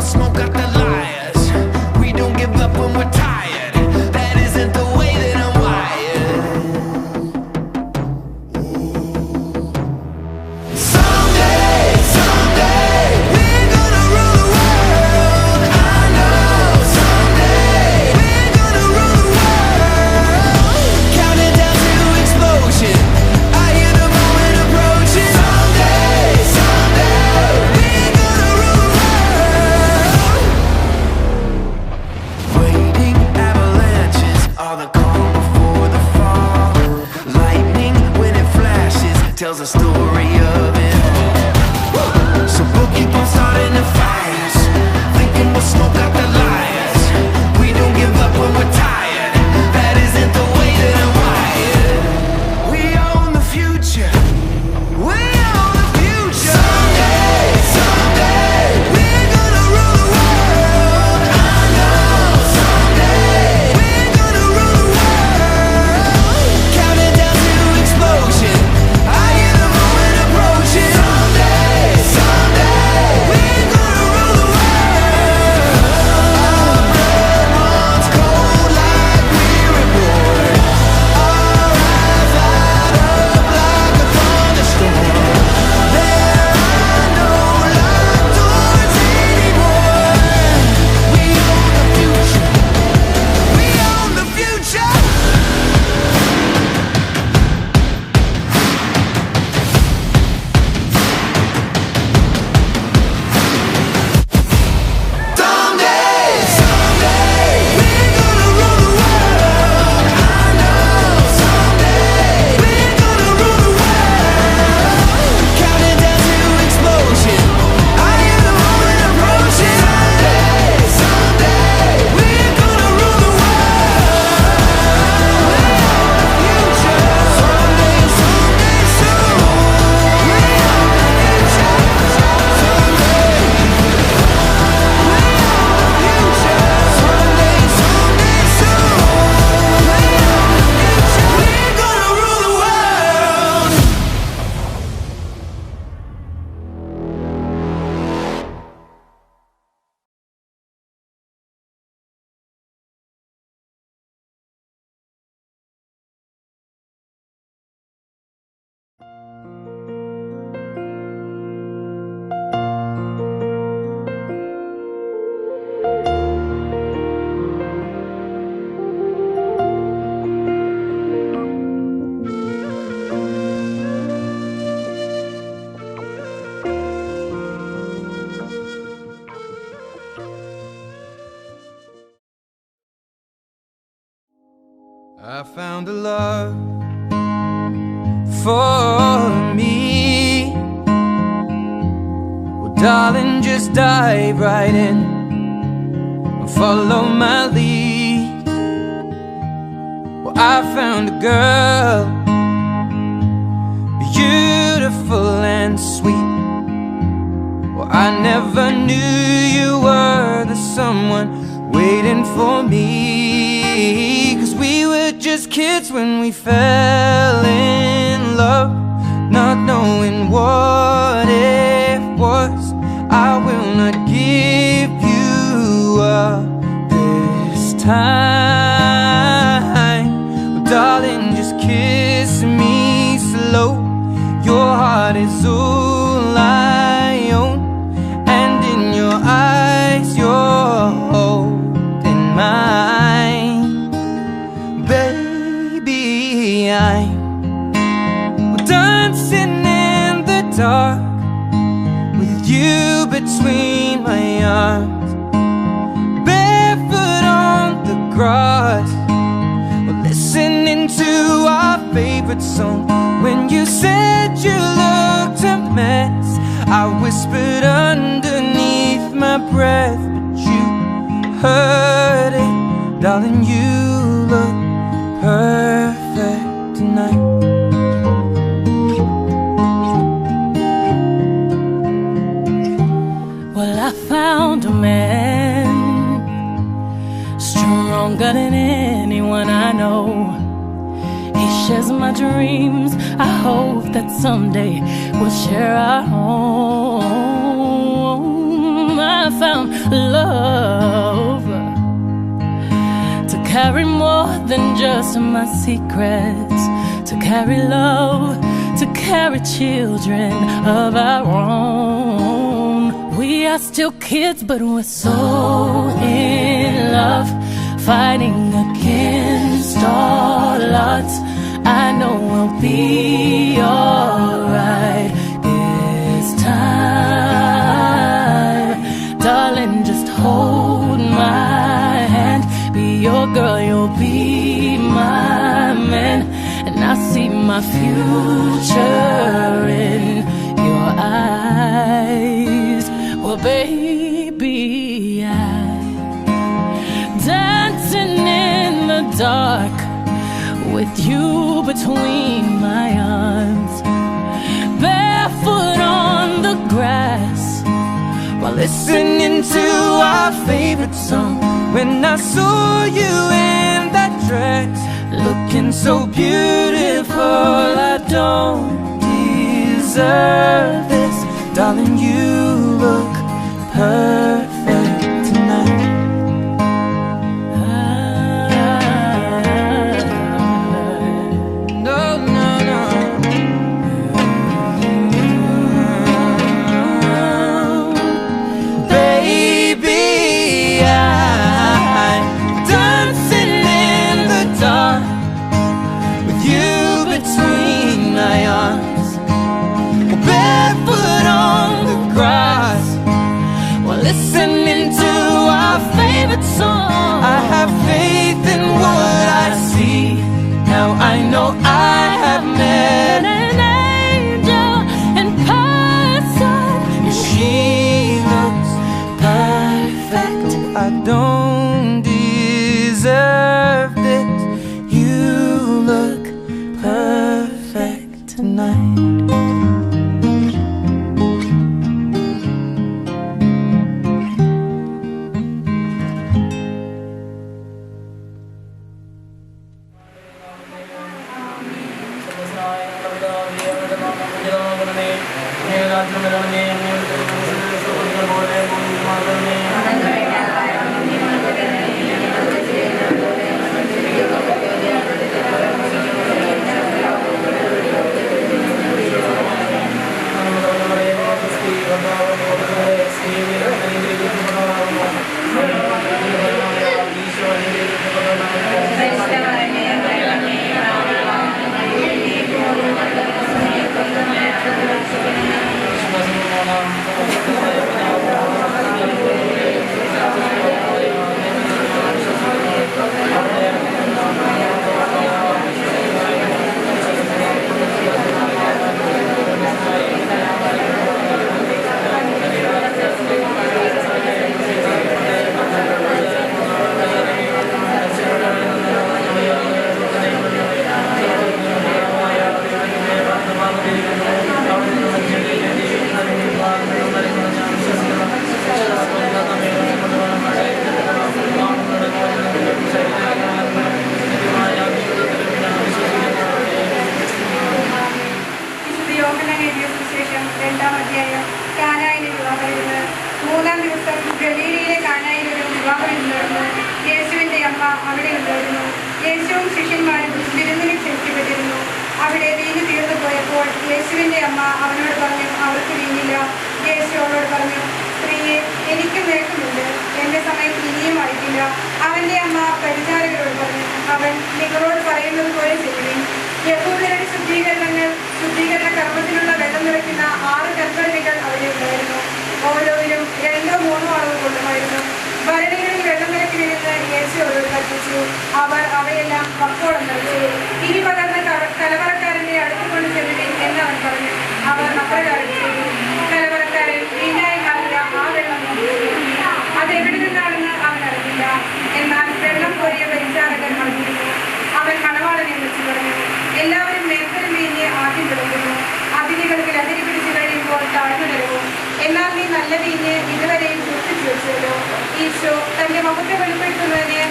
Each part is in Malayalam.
smoke out the liars. We don't give up when we're tired. That isn't the way that I'm wired. Someday, someday, we're gonna rule the world. I know someday, we're gonna rule the world. Counting down to explosion, I hear the moment approaching. Someday, someday, we're gonna rule the world. Waiting avalanches are the calm before the fall. Lightning when it flashes tells a story of it all. So we'll keep on starting the fires, thinking we'll smoke out the liars. We don't give up when we're tired. That isn't the way that I'm wired. We own the future. We own the future. Someday, someday, we're gonna rule the world. I know someday, we're gonna rule the world. Counting down to explosion, I hear the moment approaching. Someday, someday, we're gonna rule the world. Our blood runs cold like we're reborn. Our eyes light up like a thunderstorm. There are no locked doors anymore. We own the future. We own the future. Someday, someday, we're gonna rule the world. I know someday, we're gonna rule the world. Counting down to explosion, I hear the moment approaching. Someday, someday, we're gonna rule the world. We own the future. Someday, someday, soon. We own the future. Someday. I found a love for me. Well, darling, just dive right in and follow my lead. Well, I found a girl, beautiful and sweet. Well, I never knew you were the someone waiting for me. 'Cause we were just kids when we fell in love, not knowing what it was. I will not give you up this time. Well, darling, just kiss me slow. Your heart is all I own, and in your eyes you're holding mine. Baby, I'm dancing in the dark with you between my arms, barefoot on the grass. We're listening to our favorite song. When you said you looked a mess, I whispered underneath my breath, but you heard it. Darling, you look perfect tonight. Well, I found a man stronger than anyone I know. He shares my dreams. I hope that someday we'll share our home. I I found love to carry more than just my secrets, to carry love, to carry children of our own. We are still kids, but we're so in love, fighting against all odds. I know we'll be alright this time. Darling, just hold my hand. Be your girl, you'll be my man. And I see my future in your eyes. Well, baby, I'm dancing in the dark with you between my arms, barefoot on the grass while listening to our favorite song. When I saw you in that dress, looking so beautiful, I don't deserve this. Darling, you look perfect tonight. I have faith in what I see. Now I know I have met an angel in person. She looks perfect. I don't deserve this. You look perfect tonight. യേശുവും ശിഷ്യന്മാരും വിരുന്നിന് ക്ഷണിക്കപ്പെട്ടിരുന്നു. അവിടെ വീഞ്ഞ് തീർന്നു പോയപ്പോൾ യേശുവിന്റെ അമ്മ അവനോട് പറഞ്ഞു, അവർക്ക് വീഞ്ഞില്ല. യേശു അവളോട് പറഞ്ഞു, സ്ത്രീയെ, എനിക്കും നിനക്കുമുണ്ട്, എന്റെ സമയം ഇനിയും ആയിട്ടില്ല. അവന്റെ അമ്മ പരിചാരകരോട് പറഞ്ഞു, അവൻ നിങ്ങളോട് പറയുന്നത് പോലെ ചെയ്യുവിൻ. യഹൂദരുടെ ശുദ്ധീകരണ കർമ്മത്തിനുള്ള വെള്ളം നിറയ്ക്കുന്ന 6 കൽഭരണികൾ അവിടെ ഉണ്ടായിരുന്നു. ഓരോന്നിലും 2-3 അളവ് കൊള്ളുമായിരുന്നു. ഭരണികളിൽ വെള്ളം നിറക്കി വീഴുന്ന യേശു അവരോട് കൽപ്പിച്ചു. അവർ അവയെല്ലാം പക്കോളം നിറച്ചു. ഇനി പകർന്ന കലവറക്കാരന്റെ അടുത്ത് കൊണ്ട് ചെല്ലുവിൻ എന്ന് അവൻ പറഞ്ഞു. അവർ അപ്രകാരം ചെയ്തു. കലവറക്കാരൻ വീഞ്ഞായി മാറിയ ആ വെള്ളം അതെവിടെ നിന്നാണെന്ന് അവൻ അറിഞ്ഞില്ല. എന്നാൽ വെള്ളം കോരിയ പരിചാരകൻ അറിഞ്ഞിരുന്നു. അവൻ മണവാളനെ വിളിച്ചു പറഞ്ഞു, എല്ലാവരും മേൽക്കരം വീഞ്ഞ് ആദ്യം വിളക്കുന്നു, അതിഥികൾക്ക് ലഹരി പിടിച്ചു കഴിയുമ്പോൾ താഴ്ന്നു തരുമോ? എന്നാൽ നീ നല്ല വീഞ്ഞ് ഇതുവരെയും സൂക്ഷിച്ചു വെച്ചല്ലോ. ഈശോ തന്റെ മഹത്വം വെളിപ്പെടുത്തുന്നതിന്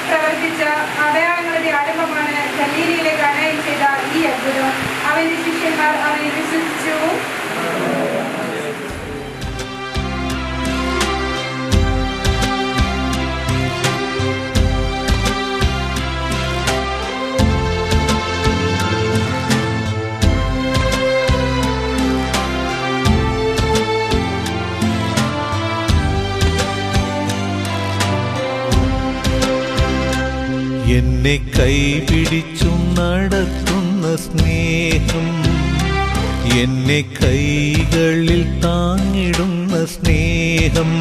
പ്രവർത്തിച്ച അടയാളങ്ങളുടെ ആരംഭമാണ് ഗലീലയിലെ കാനായിൽ ചെയ്ത ഈ അത്ഭുതം. അവന്റെ ശിഷ്യന്മാർ അവനെ വിശ്വസിച്ചു. എന്നെ കൈപിടിച്ചു നടത്തുന്ന സ്നേഹം, എന്നെ കൈകളിൽ താങ്ങിടുന്ന സ്നേഹം,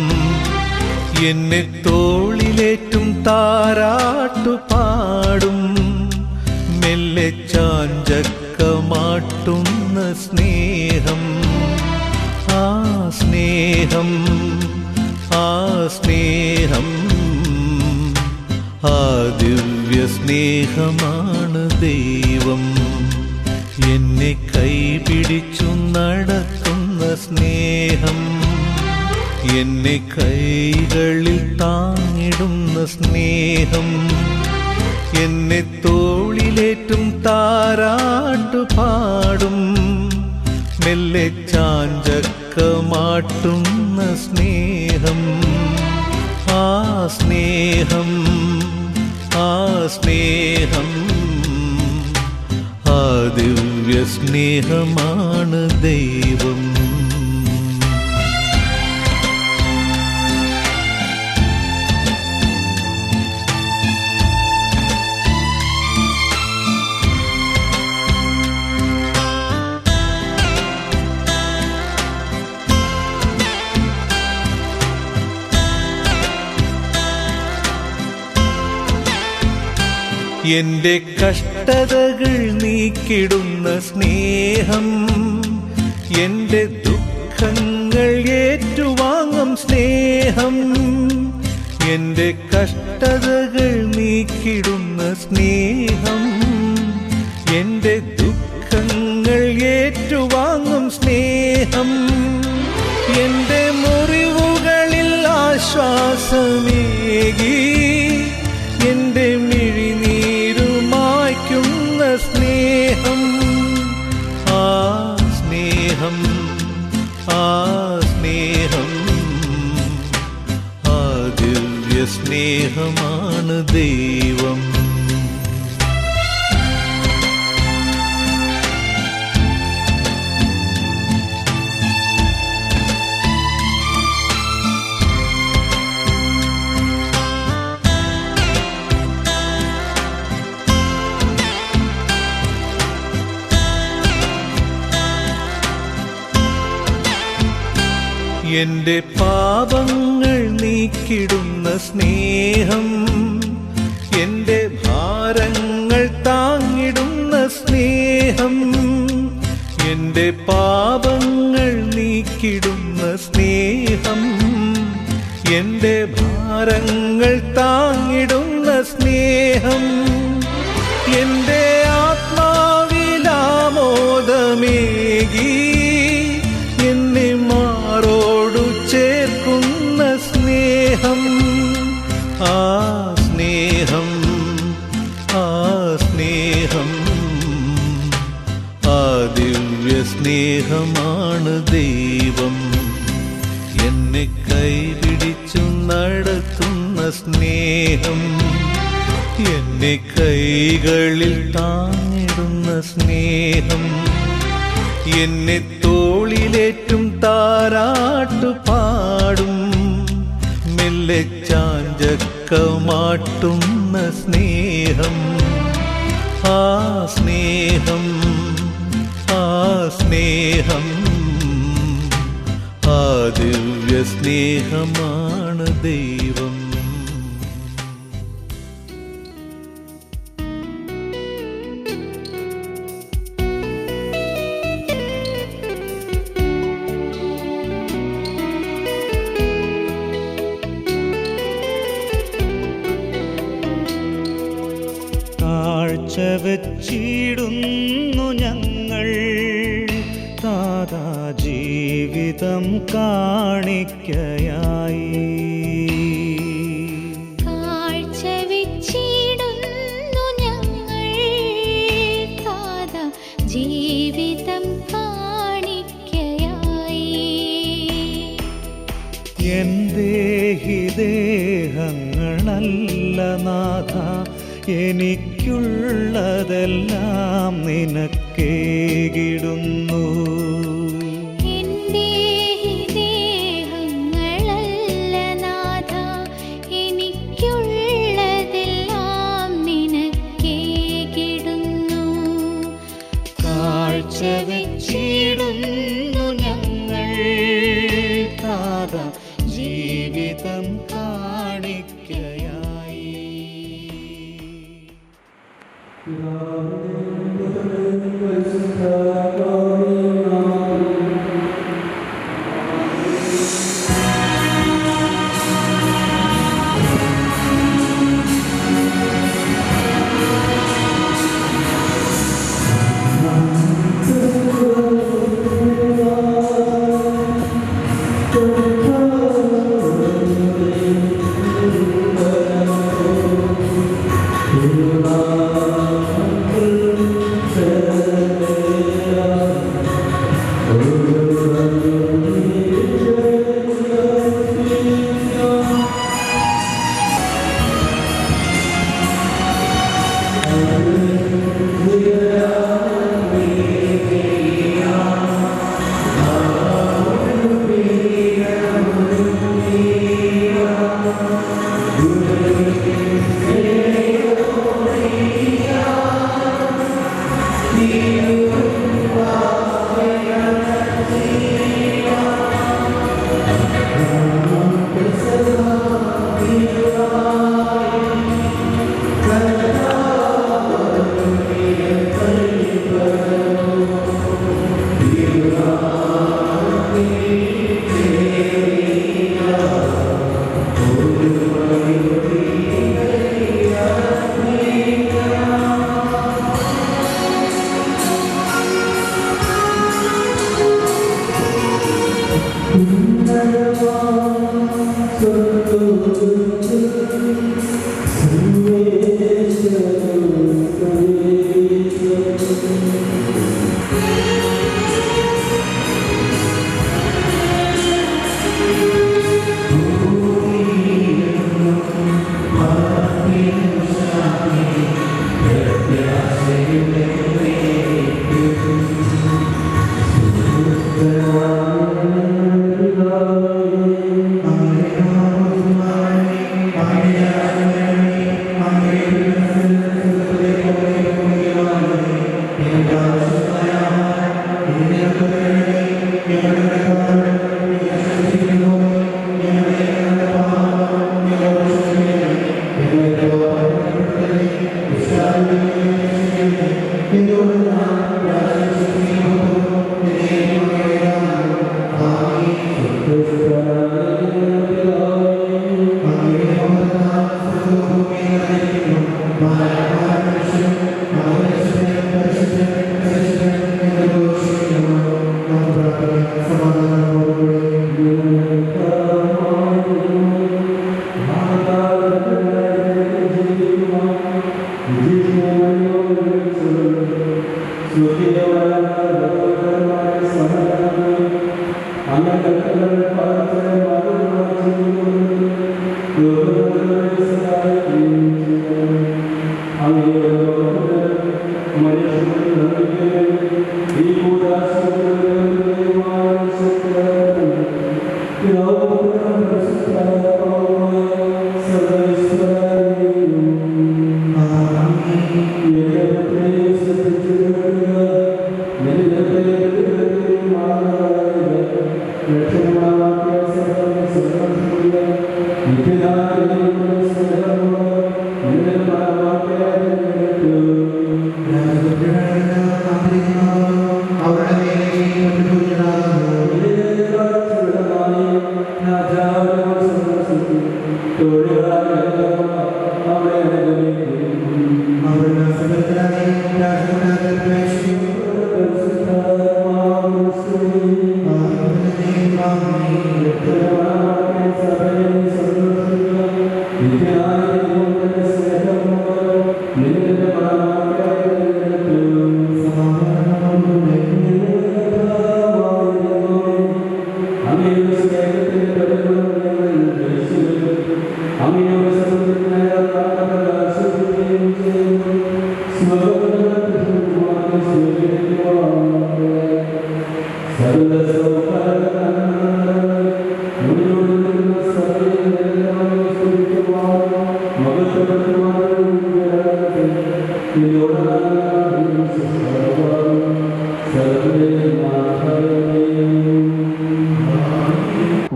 എന്നെ തോളിലേറ്റും താരാട്ടു പാടും മെല്ലെ ചാഞ്ചക്കമാട്ടുന്ന സ്നേഹം, ആ സ്നേഹം, ആ സ്നേഹം, ആ ദിവ്യ സ്നേഹമാണ് ദൈവം. എന്നെ കൈപിടിച്ചു നടത്തുന്ന സ്നേഹം, എന്നെ കൈകളിൽ താങ്ങിടുന്ന സ്നേഹം, എന്നെ തോളിലേറ്റും താരാട്ടു പാടും മെല്ലെ ചാഞ്ചക്കമാട്ടുന്ന സ്നേഹം, ആ സ്നേഹം, ആ സ്നേഹം, ആ ദിവ്യ സ്നേഹമാണ് ദൈവം. എന്റെ കഷ്ടതകൾ നീക്കിടുന്ന സ്നേഹം, എന്റെ ദുഃഖങ്ങൾ ഏറ്റുവാങ്ങും സ്നേഹം, എന്റെ കഷ്ടതകൾ നീക്കിടുന്ന സ്നേഹം, എന്റെ ദുഃഖങ്ങൾ ഏറ്റുവാങ്ങും സ്നേഹം, എന്റെ മുറിവുകളിൽ ആശ്വാസമേകി എന്റെ മിഴിനീരുമായ്ക്കുന്ന സ്നേഹം, ആ സ്നേഹം, ആ സ്നേഹം, ആ ദിവ്യ സ്നേഹമാണ് ദൈവം. എന്റെ പാപങ്ങൾ നീക്കിടുന്ന സ്നേഹം, എന്റെ ഭാരങ്ങൾ താങ്ങിടുന്ന സ്നേഹം, എന്റെ പാപങ്ങൾ നീക്കിടുന്ന സ്നേഹം, എന്റെ ഭാരങ്ങൾ താങ്ങിടുന്ന സ്നേഹം, എന്റെ ആത്മാവിലാമോദമേകി എന്നെ മാറോടു ചേർക്കുന്ന സ്നേഹം, ആ സ്നേഹം, ആ സ്നേഹം, ആ ദിവ്യ സ്നേഹമാണ് ദൈവം. എന്നെ കൈപിടിച്ചു നടത്തുന്ന സ്നേഹം, എന്നെ കൈകളിൽ താങ്ങിടുന്ന സ്നേഹം, എന്നെ തോളിലേറ്റും താരാട്ടു പാടും മെല്ലെ ചാഞ്ചക്കമാട്ടുന്ന സ്നേഹം, ആ സ്നേഹം, ആ സ്നേഹം, ആ ദിവ്യ സ്നേഹമാണ് ദൈവം. വച്ചിടുന്നു ഞങ്ങൾ താതാ ജീവിതം കാണിക്കയായി. കാഴ്ചവെച്ചിടുന്നു ഞങ്ങൾ താതാ ജീവിതം കാണിക്കയായി. എന്റെ ദേഹങ്ങളല്ല നാഥ, എനിക്കുള്ളതെല്ലാം നിനക്കേകിടുന്നു. എന്റെ ദേഹങ്ങളല്ല നാഥ, എനിക്കുള്ളതെല്ലാം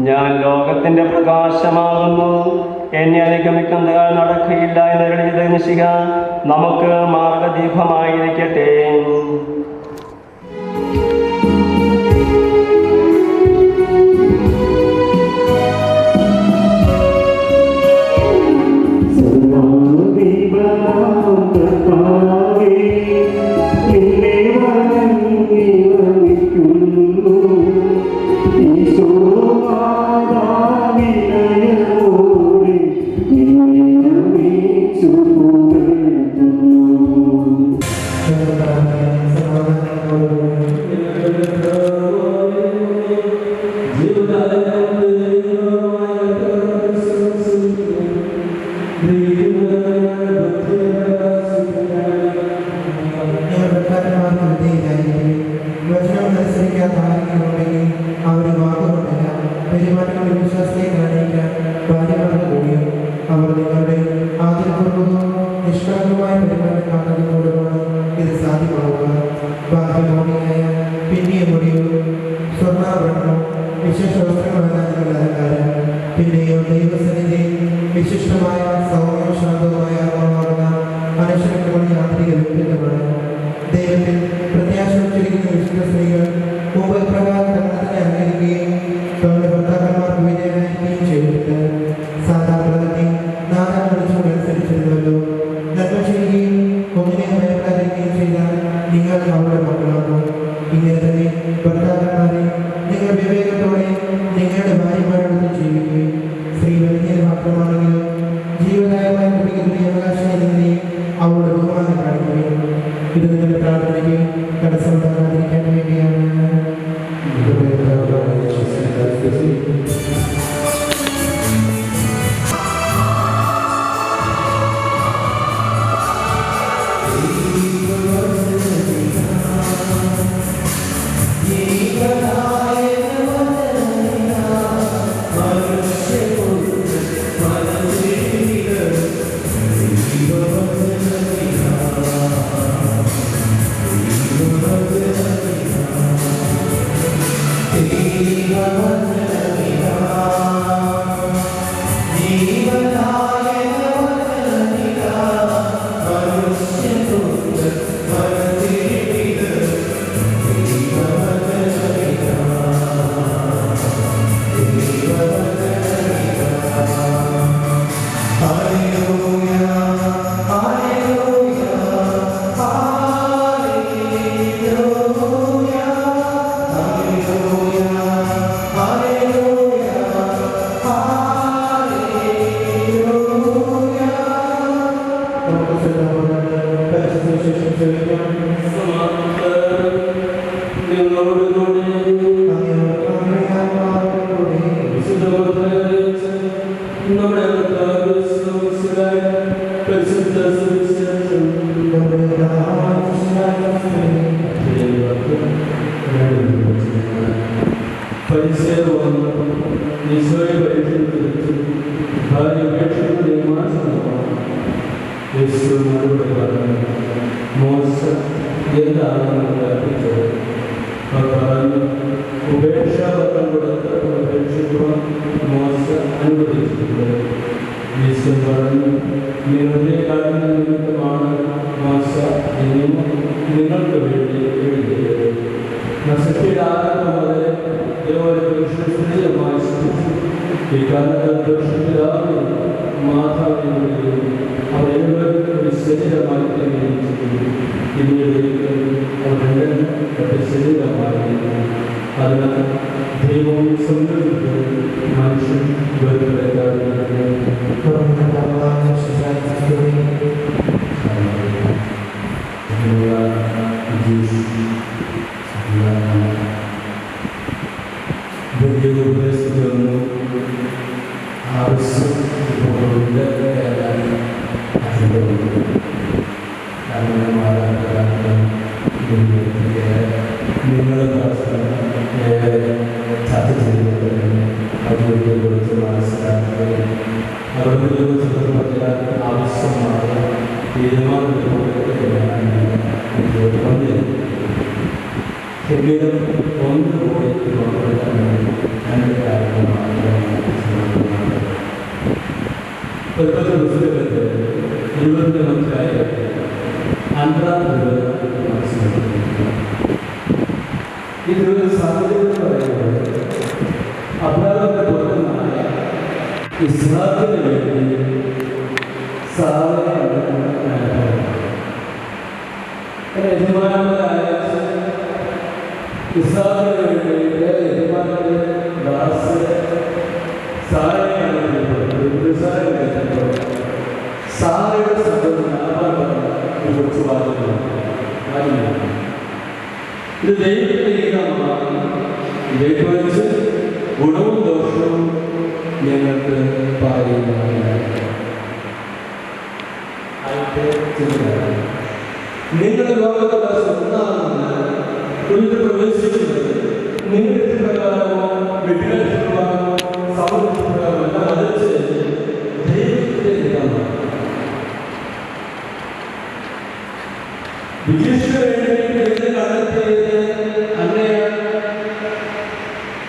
ഞാൻ ലോകത്തിന്റെ പ്രകാശമാകുന്നു, എന്നെ അനുഗമിക്കുന്നതാൽ നടക്കുകയില്ല എന്ന് നിശ്ചയിക്ക നമുക്ക് മാർഗദീപമായിരിക്കട്ടെ. വിശേഷ വസ്ത്രങ്ങളെല്ലാം പിന്നെയോ ദൈവസന്നിധി വിശിഷ്ടമായ സൗമ്യവും ശാന്തവുമായ ആത്മാവാർന്ന മനുഷ്യരുടെ യാത്രിക വ്യക്തിത്വമാണ്. ദൈവത്തിൽ പ്രത്യാശ വച്ചിരിക്കുന്ന വിശുദ്ധ സ്ത്രീകൾ മുമ്പ് പ്രകാരം തങ്ങളെ അംഗീകരിക്കുകയും തങ്ങളുടെ ഭർത്താക്കന്മാർക്ക് വിധേയമായിരിക്കുകയും ചെയ്തിട്ട് സാധാരണ നാടൻ വിളിച്ചുകൊണ്ടനുസരിച്ചിരുന്നല്ലോ. നന്മ ചെയ്യുകയും ഒന്നിനെ ഭയപ്പെടാതിരിക്കുകയും ചെയ്താൽ നിങ്ങൾ അവരുടെ മക്കളാകും. ഇങ്ങനെ തന്നെ ഭർത്താക്കന്മാരെ നിങ്ങൾ വിവേകത്തോടെ നിങ്ങളുടെ ഭാര്യമാരോട് ജീവിക്കുകയും സ്ത്രീ വലിയ മാത്രമാണെങ്കിലും ജീവദായമായ കുട്ടികളുടെ അവകാശം എന്നിവയും അവരുടെ ബഹുമാനം കാണിക്കുകയും ഇത് നിങ്ങളുടെ പ്രാർത്ഥനയ്ക്ക് തടസ്സമുണ്ടാകാതിരിക്കാൻ വേണ്ടിയാണ്.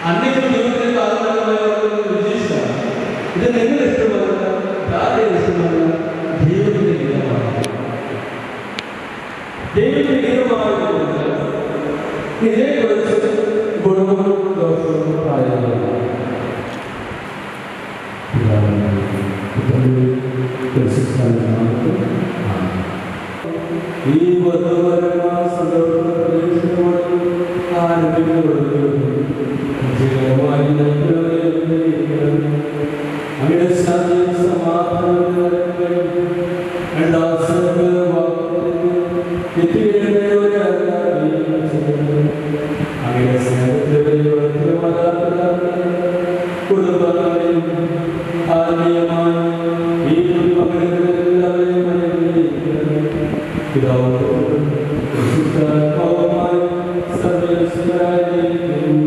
അന്നേക്ക് ജീവിതത്തിൽ ഇത് നിങ്ങൾ ഇഷ്ടപ്പെടുന്ന ഈ വധുവരമായ സന്തോഷത്തോടെ അങ്ങനെ ശാന്തി സമാധാനം അങ്ങനെ കുടുംബങ്ങളെയും ആത്മീയമായി ഈ പകരങ്ങളെല്ലാവരെയും പിതാവും സർവേശ്വരായിരിക്കും.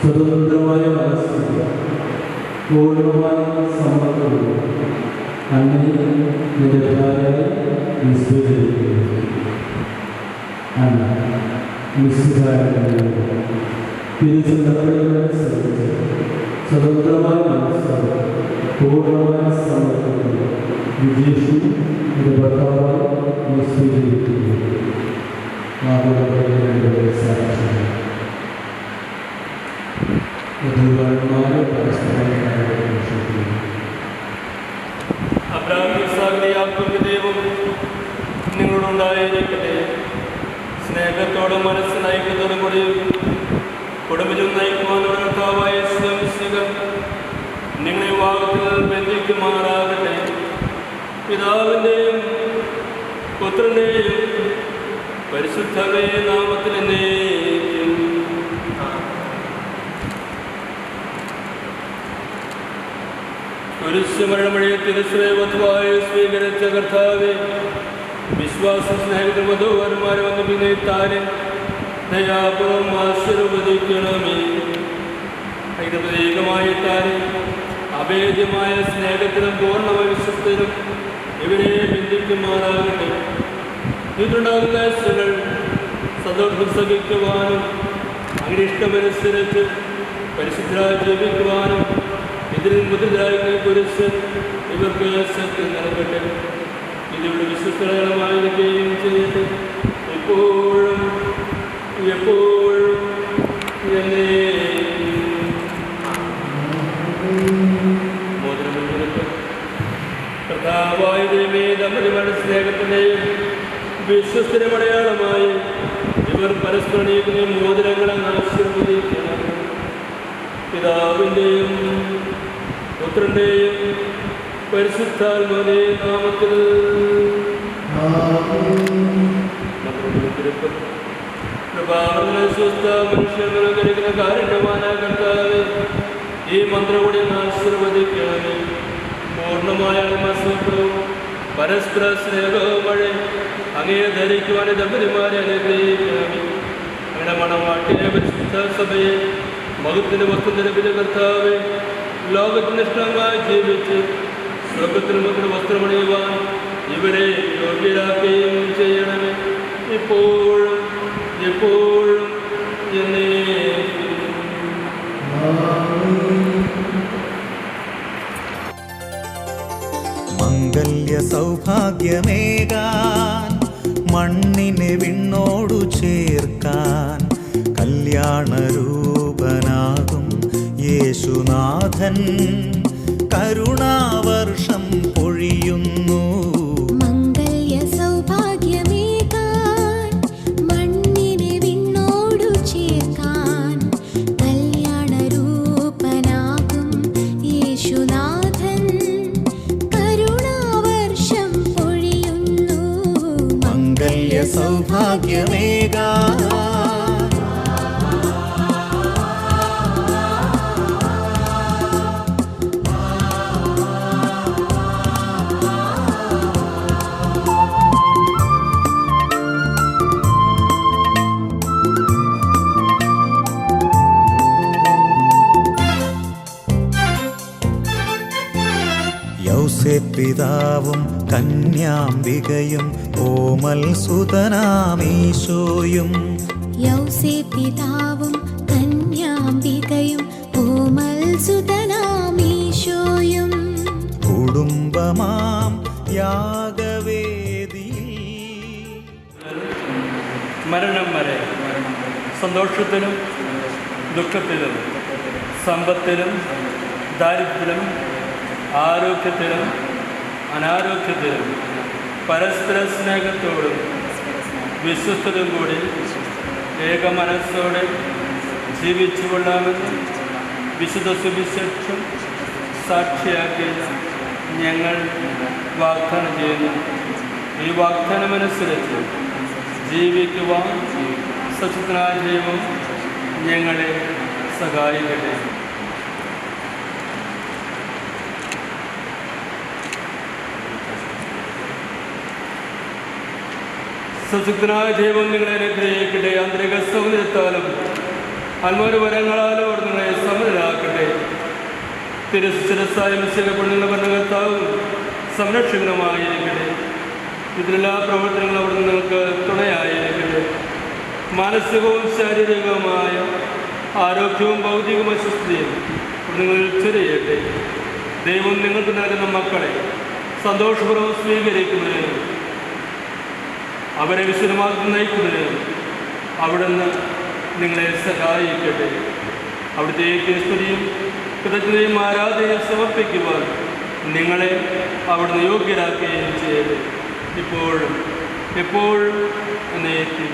സ്വതന്ത്രമായ മനസ്സ് പൂർണ്ണമായ സമ്മതവും അങ്ങനെ നിരന്തരമായി വിസ്തരിക്കുന്നു. സ്വതന്ത്രമായ മനസ്സ് പൂർണ്ണമായ സമ്മതവും വിജയിച്ചു ഭർത്താവായി വിസ്തരിക്കുന്നു. നിങ്ങളുണ്ടായിരിക്കട്ടെ. സ്നേഹത്തോടും മനസ്സ് നയിക്കുന്നതും കൂടി കുടുംബം നയിക്കുവാനുള്ള കർത്താവായ നിങ്ങളെ വിവാഹത്തിൽ ബന്ധിക്കുമാറാകട്ടെ. പിതാവിൻ്റെയും പുത്രൻ്റെയും പരിശുദ്ധമേ നാമത്തിൽ എന്നേക്കും. കുരിശുമരണമഴിയെ തിരുശ്രേവത്വായ സ്വീകരിച്ച കർത്താവേ, വിശ്വാസ സ്നേഹത്തിൽ വധൂവരന്മാരെ വന്ന് പിന്നീത്താരെ ദയാപൂർവം ആശീർവദിക്കണമേ. അതിന് പ്രതീകമായി താരെ അഭേദ്യമായ സ്നേഹത്തിനും പൂർണ്ണമായ വിശ്വസ്തനും ഇവരെ ബന്ധിക്കുമാറാകട്ടെ. ഇതിലുണ്ടാകുന്ന ആശകൾ സന്തോഷം സഹിക്കുവാനും അങ്ങനെ ഇഷ്ടമനുസരിച്ച് പരിശുദ്ധരായി ജീവിക്കുവാനും ഇതിൽ മുതലായി കുരിശ് ഇവർക്ക് ശക്തി നൽകട്ടെ. ഇതിവിടെ വിശ്വസ്തരമായിരിക്കുകയും ചെയ്യട്ടെ എപ്പോഴും എപ്പോഴും കർത്താവായ ദൈവമേ, നമ്മുടെ സ്നേഹത്തിൻ്റെയും വിശ്വസ്തരമടയാളമായി ഇവർ പരസ്പരം നീക്കുന്ന മോതിരങ്ങളെ ആശീർവദിക്കണം. പിതാവിൻ്റെയും പുത്രൻ്റെയും പരിശുദ്ധാത്മാവിന്റെ നാമത്തിൽ മനുഷ്യങ്ങളെ കഴിക്കുന്ന കാരുണ്യവാനായ കർത്താവേ, ഈ മന്ത്രകൂടി ആശീർവദിക്കണമേ. പൂർണ്ണമായ ആത്മസ്വത്വവും പരസ്പര സ്നേഹവും വഴി അങ്ങേ ധരിക്കുവാൻ ദമ്പതിമാരെ അനുഗ്രഹിക്കണമേ. അങ്ങനെ മണവാട്ടിനെ പരിശുദ്ധ സഭയെ മഹത്തിന് വസ്തുനിരപ്പിന്റെ കർത്താവേ, ലോകത്തിന് ഇഷ്ടമായി ജീവിച്ച് സ്വർഗത്തിന് മക്കൾ വസ്ത്രമണിയുവാൻ ഇവരെ യോഗ്യരാക്കുകയും ചെയ്യണമേ. ഇപ്പോഴും എപ്പോഴും മംഗല്യ സൗഭാഗ്യമേകാൻ മണ്ണിനെ വിണ്ണോടു ചേർക്കാൻ കല്യാണരൂപനാകും യേശുനാഥൻ കരുണാവർഷം പൊഴിയുന്നു. മംഗല്യ സൗഭാഗ്യമേകാൻ മണ്ണിനെ വിണ്ണോടു ചേർക്കാൻ കല്യാണ ഔസേപ്പിതാവും കന്യാംബികയും ഓമൽ സുതനാമീശോയും യൗസേപ്പിതാവും കന്യാംബികയും ഓമൽ സുതനാമീശോയും കുടുംബമാം യാഗവേദിയിൽ മരണം വരെ സന്തോഷത്തിലും ദുഃഖത്തിലും സമ്പത്തിലും ദാരിദ്ര്യത്തിലും ആരോഗ്യത്തിലും അനാരോഗ്യത്തിലും പരസ്പര സ്നേഹത്തോടും വിശ്വസ്തരും കൂടി ഏക മനസ്സോടെ ജീവിച്ചു കൊള്ളാമെന്ന് വിശുദ്ധ സുവിശേഷം സാക്ഷിയാക്കി ഞങ്ങൾ വാഗ്ദാനം ചെയ്യുന്നു. ഈ വാഗ്ദാനമനുസരിച്ച് ജീവിക്കുവാൻ സത്യത്തിനായ ദൈവം ഞങ്ങളെ സഹായിക്കട്ടെ. സത്യത്തിനായ ദൈവം നിങ്ങളെ അനുഗ്രഹിക്കട്ടെ. ആന്തരിക സൗന്ദര്യത്താലും ആത്മവരങ്ങളാലും അവർ നിങ്ങളെ സമരരാക്കട്ടെ. തിരശിരസായ നിശ്ചയപ്പെടുന്ന ഭരണകർത്താവും സംരക്ഷകനുമായിരിക്കട്ടെ. ഇതിലെല്ലാ പ്രവർത്തനങ്ങളും അവർ നിങ്ങൾക്ക് തുണയായിരിക്കട്ടെ. മാനസികവും ശാരീരികവുമായ ആരോഗ്യവും ഭൗതികവും അസ്വസ്ഥതയും നിങ്ങളിൽ ചൊരിയട്ടെ. ദൈവം നിങ്ങൾക്ക് നൽകുന്ന മക്കളെ സന്തോഷപൂർവ്വം സ്വീകരിക്കുന്നതിനും അവരെ വിശുദ്ധമാക്കി നയിക്കുന്നതിനും അവിടുന്ന് നിങ്ങളെ സഹായിക്കട്ടെ. അവിടുത്തെ സ്തുതിയും കൃതജ്ഞതയും ആരാധനയും സമർപ്പിക്കുവാൻ നിങ്ങളെ അവിടുന്ന് യോഗ്യരാക്കുകയും ചെയ്യട്ടെ. ഇപ്പോഴും എപ്പോഴും എന്നേക്കും.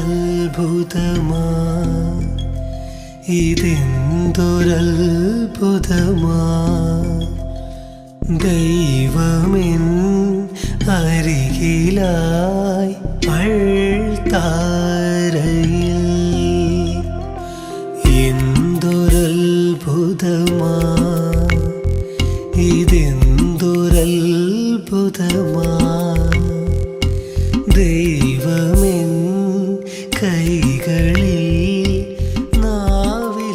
എന്തൊരത്ഭുതമാ ഇതെന്തൊരത്ഭുതമാ ദൈവമെൻ അരികിലായി അൾത്താരയിൽ എന്തൊരത്ഭുതമാ ഇതെന്തൊരത്ഭുതമാ ദൈവമെൻ കൈകളിൽ നാവിലിന്നിതാ.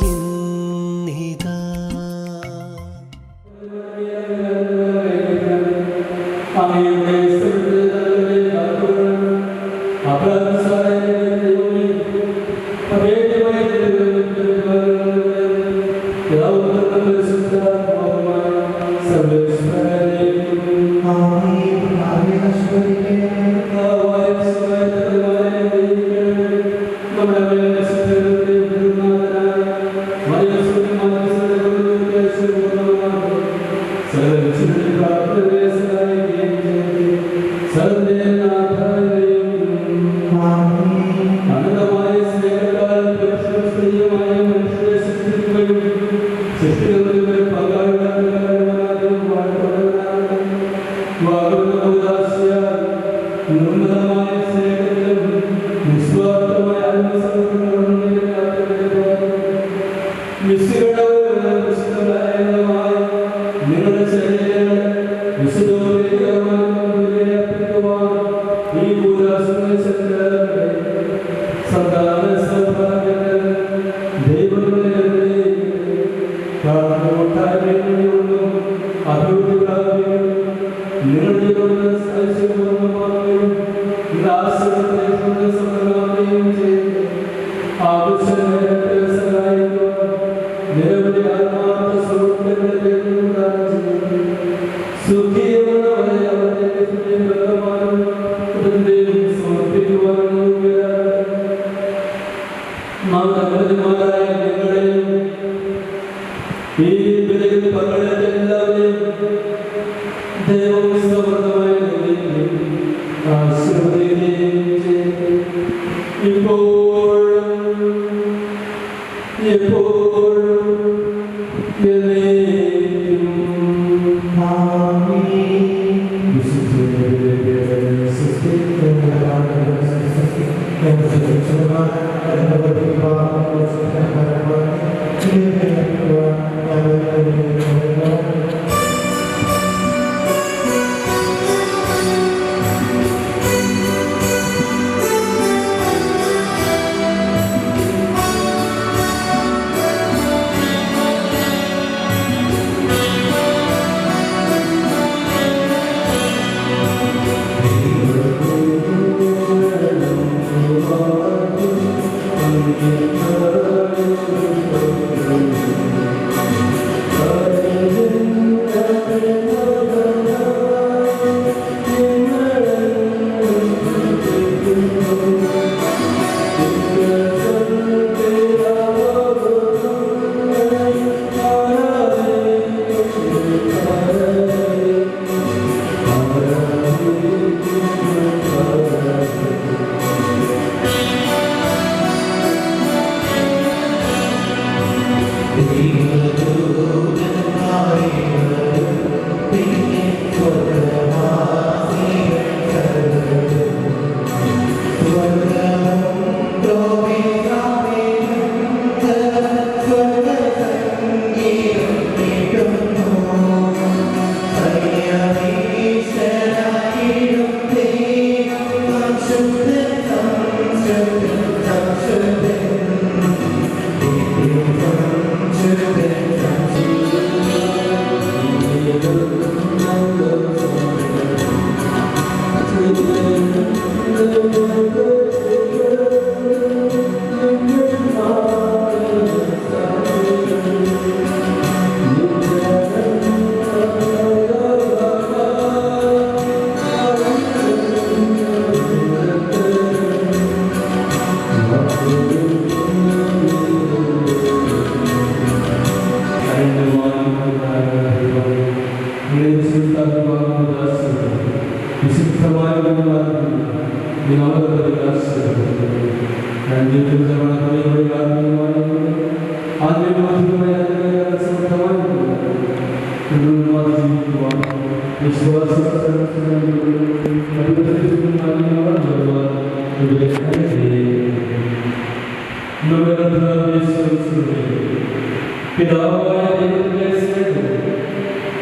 പിതാവായ ദൈവത്തിന്റെ സ്നേഹം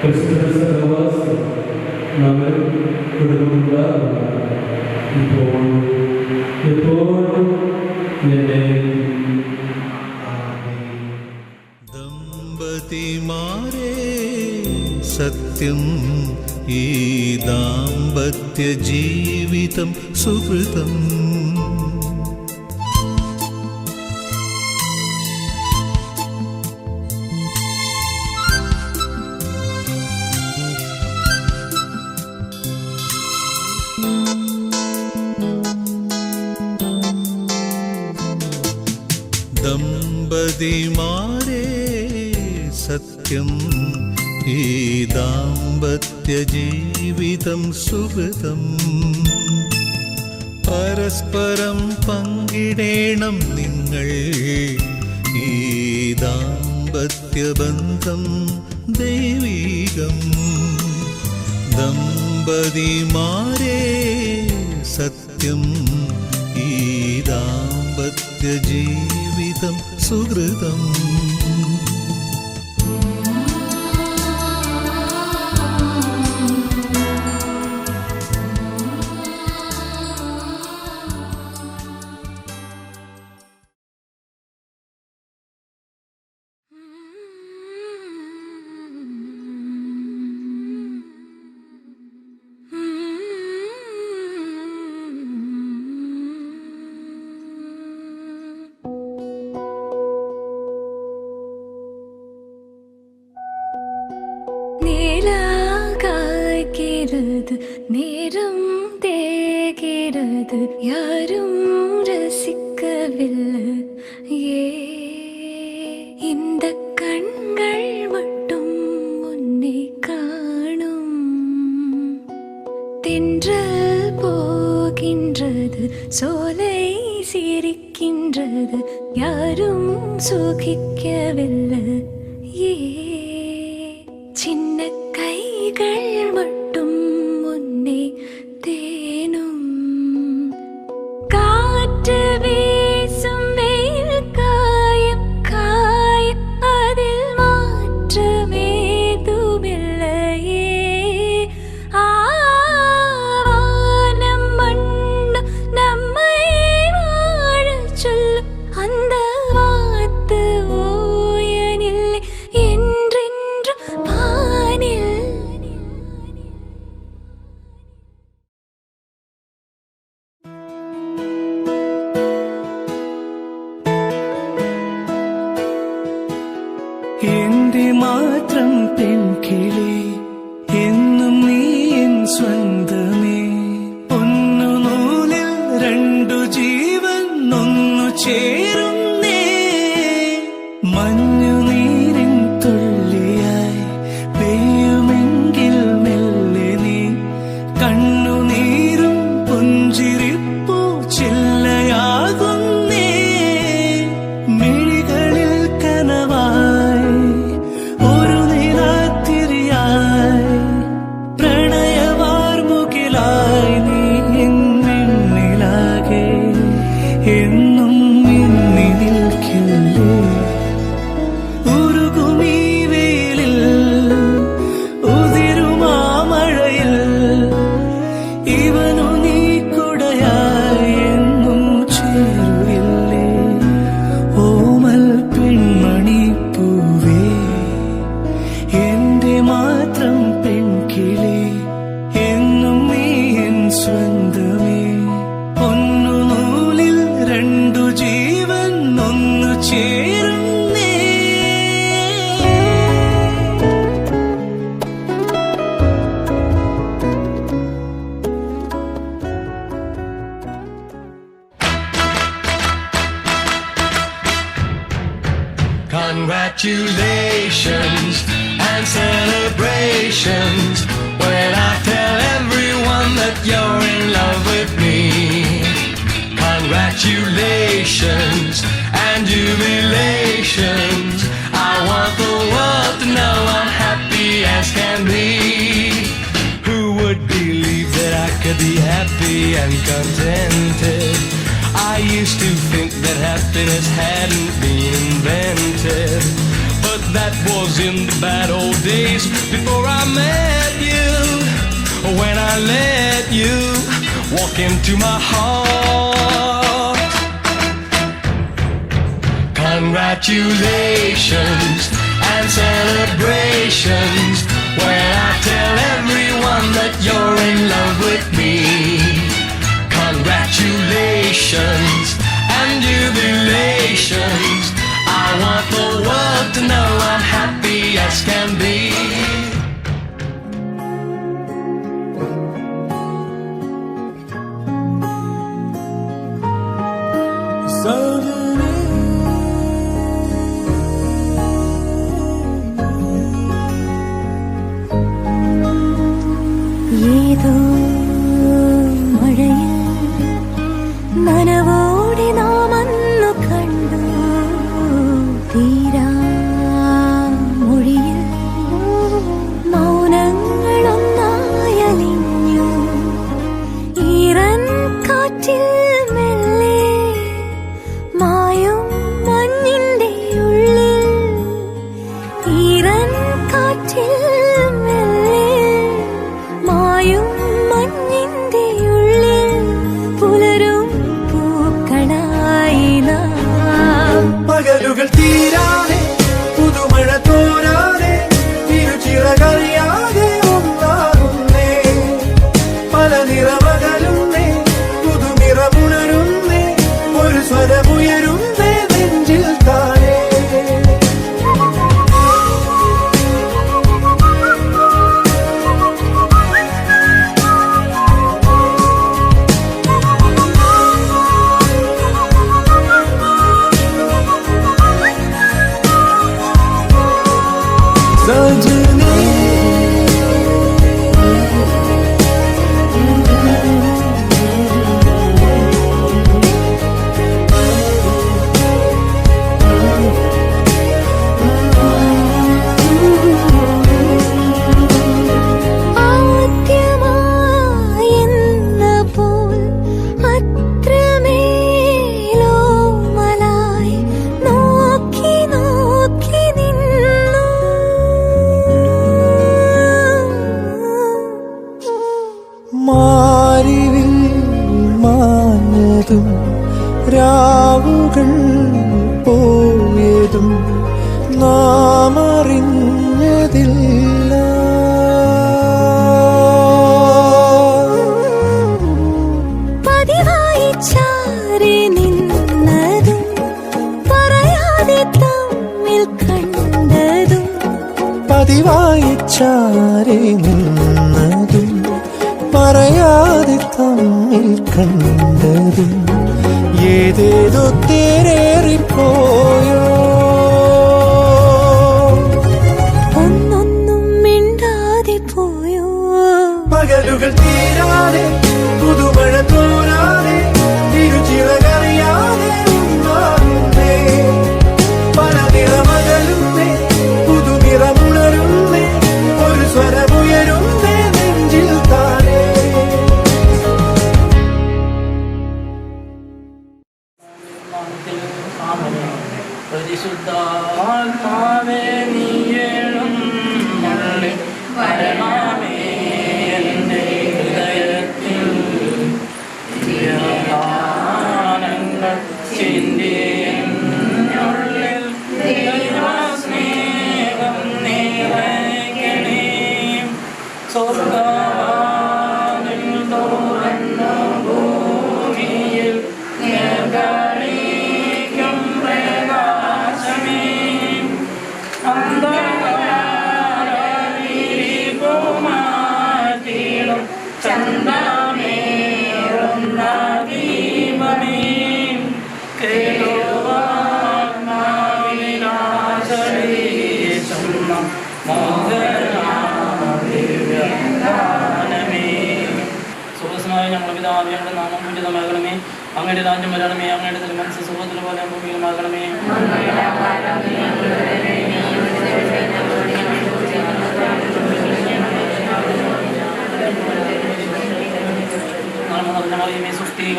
ക്രിസ്തുവിന്റെ സഹവാസം നമ്മൾ കുടുംബമുണ്ടാകും ഇപ്പോൾ എപ്പോഴും ദമ്പതിമാരെ സത്യം ഈ ദാമ്പത്യ ജീവിതം സുഹൃതം. ദമ്പതിമാരെ സത്യം ഈ ദാമ്പത്യ ജീവിതം സുഹൃതം. പരസ്പരം പങ്കിടേണം നിങ്ങൾ ഈ ദാമ്പത്യബന്ധം ദൈവീകം. ദമ്പതിമാരെ സത്യം ഈ ദാമ്പത്യ ജീവിതം സുഹൃതം. நேரம் தேகிறது யாரும் ரசிக்கவில்லை இந்த கண்கள் மட்டும் உன்னை காணும். தென்றல் போகின்றது சோலை சிரிக்கின்றது யாரும் சுகிக்கவில்லை சின்ன கைகள் மட்டும் உன்னை தேனும். காற்று வீசும் வெயில் காயம் காயம் அதில் மாற்றமேதுமில்லையே. ஆவானம் மண்ணும் நம்மை வாழச் சொல்லும் அந்த வாத்து ஓயனில்லை என்றென்று வானில். എന്റെ മാത്രം പെൺകിളി എന്നും നീ എൻ സ്വന്തമേ. ഒന്നു നൂലിൽ രണ്ടു ജീവൻ ഒന്നു ചേരുന്നേ. മഞ്ഞുനീരിൻ തുള്ളിയായി പെയ്യുമെങ്കിൽ മെല്ലെ നീ കണ്ണുനീരും പുഞ്ചിരിപ്പൂ ചില്ലയാകുന്നേ. മിഴികളിൽ കനവായി ഒരു നിലാത്തിരിയായി പ്രണയവാർമുകിലായി നീ എന്നിലാകെ എന്നും മിന്നി നിൽക്കില്ലേ. ഉരുകുമീ വെയിലിൽ ഉതിരുമാ മഴയിൽ ഇവനു നീ കുടയായി എന്നും ചേരുകില്ലേ. ഓമൽ പെൺമണി പൂവേ എന്റെ മാത്രം പെൺകിളി എന്നും നീ എൻ സ്വന്തമേ. ഒന്നു നൂലിൽ രണ്ടു ജീവൻ ഒന്നു ചേരുന്നേ. Congratulations and celebrations when I tell everyone that you're in love with me. congratulations and jubilations. I want the world to know I'm happy as can be. Who would believe that I could be happy and contented? I used to think that happiness hadn't been invented, but that was in the bad old days before I met you. When I let you walk into my heart. Congratulations and celebrations when I tell everyone that you're in love with me. Congratulations and jubilations. I want the world to know I'm happy as can be. ഏതോ മഴയിൽ നനവോടെ നാം അന്നു കണ്ടു തീരാ മൊഴിയിൽ മൗനങ്ങളൊന്നായലിഞ്ഞു ഈറൻ കാറ്റിൽ മെല്ലെ മായും മഞ്ഞിന്റെ ഉള്ളിൽ ഈറൻ കാറ്റിൽ മായും മഞ്ഞിന്റെ ഉള്ളിൽ പുലരും പൂക്കളായി നാം. പകലുകൾ തീരാതെ പുതുമഴ തോരാതെ തിരുച്ചിറകറിയാതെ ഒന്നാകുന്നേ പല നിറമകലുന്നേ പുതുനിറമുണരുന്നേ ഒരു സ്വരമുയരുന്നേ നെഞ്ചിൽ താഴെ. രാവുകൾ പോയതും നാം അറിഞ്ഞതില്ല. പതിവായി ചാരി നിന്നതും പറയാതെ തമ്മിൽ കണ്ടതും പതിവായി ചാരി നിന്നതും പറയാതെ തമ്മിൽ കണ്ടതും ഏതേതോ തേരേറിപ്പോയോ ഒന്നൊന്നും മിണ്ടാതെ പോയോ. പകലുകൾ തീരാതെ പുതുമഴ തോരാതെ തിരുച്ചിറകറിയാതെ ഒന്നാകുന്നേ പല നിറമകലുന്നേ പുതുനിറമുണരുന്നേ ഒരു സ്വരമുയരുന്നേ നെഞ്ചിൽ താഴെ. പരിശുദ്ധാത്മാവേ നീയേഴും മള്ളി വരണമേ എൻ്റെ ഹൃദയത്തിൽ ധ്യാനങ്ങൾ ചിന്തിയുള്ളിൽ ദൈവസ്നേഹം നിറയ്ക്കണേ. സ്വർഗ്ഗവാതിൽ തുറന്ന ഭൂമിയിൽ നിർഗളിക്കും പ്രകാശമേ. അന്ധകാരവിരിപ്പുമാറ്റിടും ചന്ദ്രമേറുന്ന ദീപമേ. കേളുവാത്മാവിനാശരീശുന്ന മോഹനാദിവ്യദാനമേ. സുഖസ്നായ ഞങ്ങളുടെ പിതാവേ, അങ്ങയുടെ നാമം പൂജിതമാകണമേ. അങ്ങയുടെ രാജ്യം വരണമേ. അങ്ങയുടെ തിരുമനസ്സ് സ്വർഗ്ഗത്തിലെ പോലെ ഭൂമിയിലുമാകണമേ.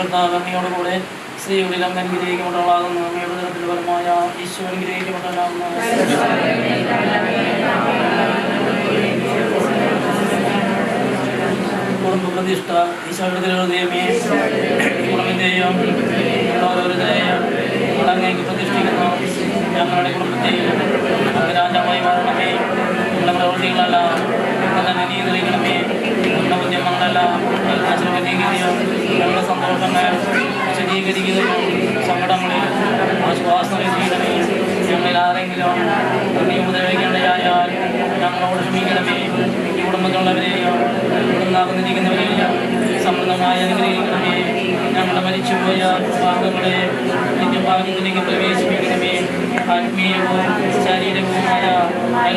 കർത്താവ് അങ്ങയോടുകൂടെ സ്ത്രീകളിൽ അങ്ങ് അനുഗ്രഹിക്കപ്പെട്ടവളാകുന്നു. അങ്ങയുടെ ഉദരത്തിൽ ഫലമായ ഈശോ അനുഗ്രഹിക്കപ്പെട്ടവനാകുന്നു. കുടുംബ പ്രതിഷ്ഠ ഈശോയുടെ ഹൃദയമേ, കുടുംബത്തെയും ഓരോരുത്തരെയും അങ്ങേക്ക് പ്രതിഷ്ഠിക്കുന്നു. ഞങ്ങളുടെ കുടുംബത്തെയും അങ്ങ് രാജാവായി മാറണമേ. ഞങ്ങളുടെ പ്രവൃത്തികളെല്ലാം തന്നെ നിയന്ത്രിക്കണമേ. ഞങ്ങളുടെ ഉദ്യമങ്ങളെല്ലാം നീക്കുകയും ഞങ്ങളുടെ സന്തോഷങ്ങൾ വിശദീകരിക്കുകയും സങ്കടങ്ങളിൽ ആശ്വാസം ലഭിക്കണമേ. ഞങ്ങളിൽ ആരെങ്കിലും നീ ഉപദ്രവിക്കേണ്ടതായാൽ ഞങ്ങളോട് ക്ഷമിക്കണമേ. ഈ കുടുംബത്തിലുള്ളവരെയും കുടുംബാകുന്നിരിക്കുന്നവരെയും സമൃദ്ധമായി അനുഗ്രഹിക്കണമേ. ഞങ്ങളുടെ മരിച്ചുപോയ ഭാഗങ്ങളെ നിത്യഭാഗ്യത്തിലേക്ക് പ്രവേശിപ്പിക്കണമേ. ആത്മീയവും ശാരീരികവുമായ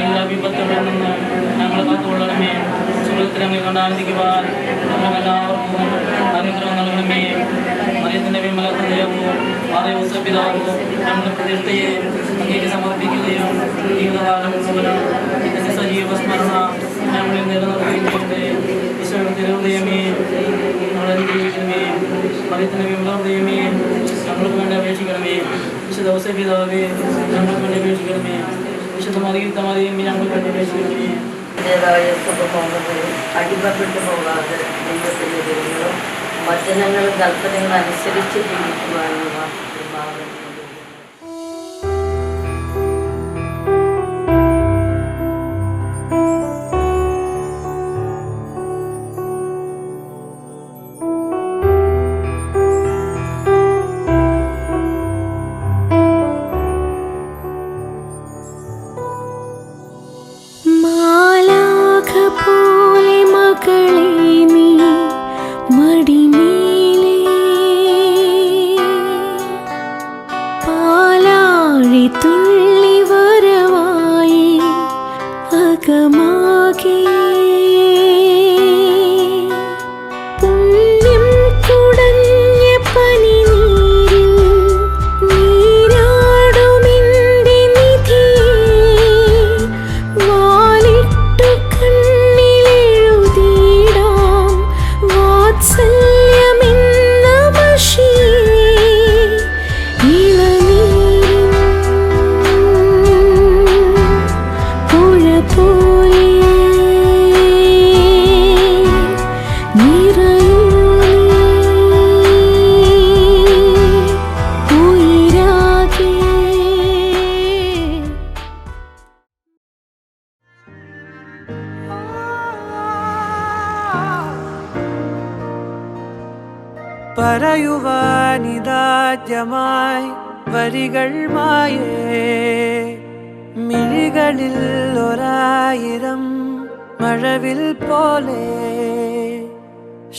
എല്ലാ വിപത്തുകളിൽ നിന്ന് ഞങ്ങൾ കാത്തുകൊള്ളണമേ. സുഹൃത്തിനെ കൊണ്ടാനന്ദിക്കുവാൻ ഞങ്ങളെല്ലാവർക്കും അനുഗ്രഹം നൽകണമേ. മറിയത്തിൻ്റെ വിമല ഹൃദയവും പിതാവും ഞങ്ങളുടെ പ്രതിഷ്ഠയെ അങ്ങേക്ക് സമർപ്പിക്കുകയും ജീവിതകാലം മുഴുവനും ഇതിൻ്റെ സജീവ സ്മരണ ഞങ്ങളിൽ നിലനിർത്തുകയും ചെയ്യട്ടെ. ഈശോയുടെ തിരുഹൃദയമേ, ഞങ്ങളെ ജീവിക്കണമേ. മറിയത്തിൻ്റെ വിമല ഹൃദയമേ, ഞങ്ങൾക്ക് വേണ്ടി അപേക്ഷിക്കണമേ. വിശുദ്ധ ഔസേപിതാവേ, ഞങ്ങൾക്ക് വേണ്ടി അപേക്ഷിക്കണമേ. വിശുദ്ധ മറിയത്തമറിയമേ, ഞങ്ങൾക്ക് വേണ്ടി അപേക്ഷിക്കണമേ. അതിൻ്റേതായ സ്വഭാവങ്ങളിൽ അടിമപ്പെട്ടു പോകാതെ ദൈവത്തിൻ്റെ ദൈവങ്ങളും വചനങ്ങളും കൽപ്പനകളും അനുസരിച്ച് ജീവിക്കുവാനുള്ള കൃപാവരം. പറയുവാനിതാദ്യമായി വരികൾ മായേ, മിഴികളിൽ ഒരായിരം മഴവിൽ പോലെ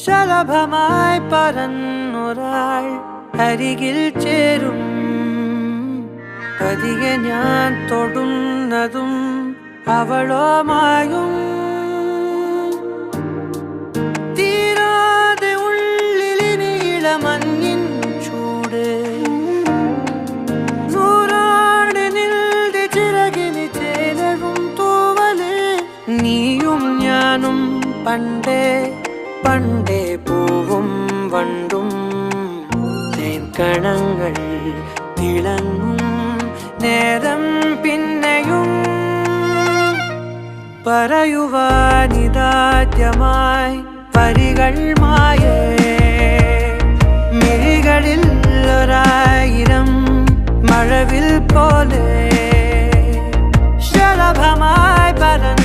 ശലഭമായി പറന്നൊരാൾ അരികിൽ ചേരും. പതിയെ ഞാൻ തൊടുന്നതും അവളോമായും മഞ്ഞിൻ ചൂട് നൂറാണ് നിൽടെ ചിറകിന് ചേലവും തൂവല്. നീയും ഞാനും പണ്ടേ പണ്ടേ പൂവും വണ്ടും തേൻകണങ്ങൾ തിളങ്ങും നേരം പിന്നെയും പറയുവാനിതാദ്യമായി വരികൾ മായേ, മിഴികളിൽ ഒരായിരം മഴവിൽ പോലെ ശലഭമായി പരന്നു